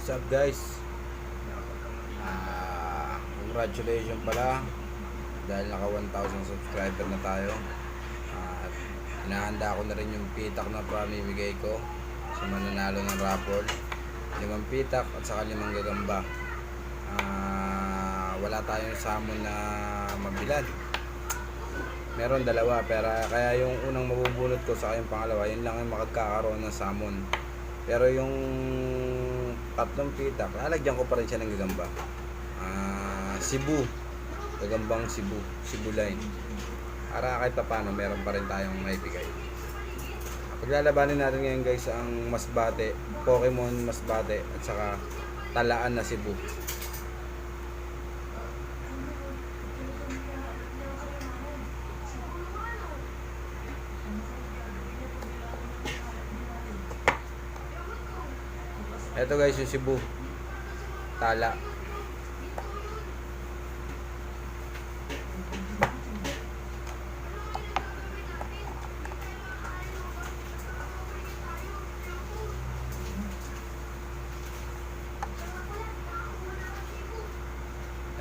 What's up guys? Congratulations pala dahil naka 1,000 subscriber na tayo. At inahanda ko na rin yung pitak na pamimigay ko sa mananalo ng raffle. 5 pitak at saka 5 gagamba. Wala tayong salmon na mabilad. Meron dalawa, pero kaya yung unang mabubulot ko sa yung pangalawa, yun lang yung makagkakaroon ng salmon. Pero yung 3 pitak, lalagyan ko pa rin siya ng gagamba. Cebu, gagambang Cebu, Cebu line. Para kahit pa paano, meron pa rin tayong maibigay. Paglalabanin natin ngayon guys ang Masbate, Pokemon Masbate at saka Talaan na Cebu. Ito guys yung Cebu, Tala.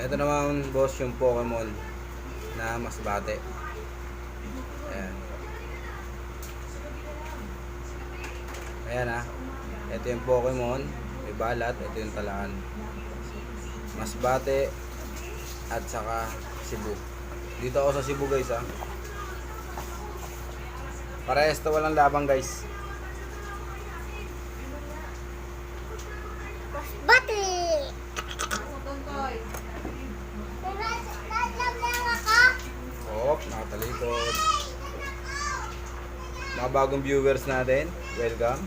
Ito naman boss yung Pokemon na Masbate. Ayan. Ayan ha. Ito yung Pokemon, may balat, ito yung Talaan. Masbate at saka Cebu. Dito ako sa Cebu guys ha. Parehas to, walang labang guys. Masbate! Nakatalikod. Mga bagong viewers natin, welcome.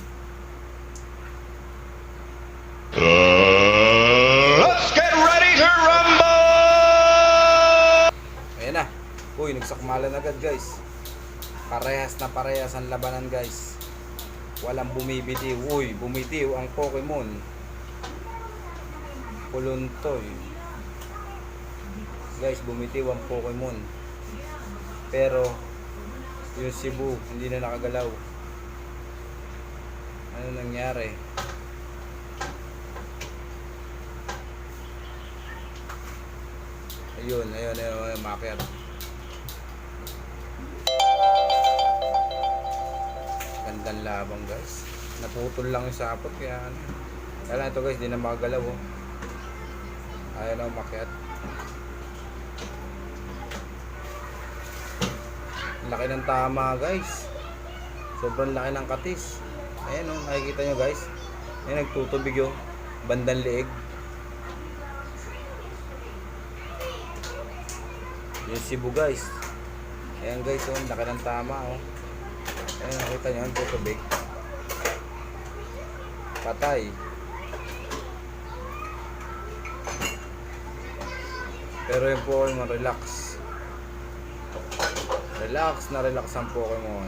Let's get ready to rumble! Ayan na. Uy, nagsakmalan agad guys. Parehas na parehas ang labanan guys. Walang bumibitiw. Uy, bumitiw ang Pokemon. Puluntoy. Guys, bumitiw ang Pokemon. Pero yung Cebu hindi na nakagalaw. Ano nangyari? Ayun, maker. Gandang labang guys. Naputol lang yung sapot kaya ano. Kaya lang ito guys, di na makagalaw oh. Ayaw na umakyat. Laki ng tama guys. Sobrang laki ng katis. Ayan oh, nakikita nyo guys. Ayan, nagtutubig yung bandang leeg. Yung Cebu guys. Ayan guys, oh, laki ng tama oh. Ayan, nakita nyo, nagtutubig. Patay. Pero yung Pokemon relax. Relax na relax ang Pokemon.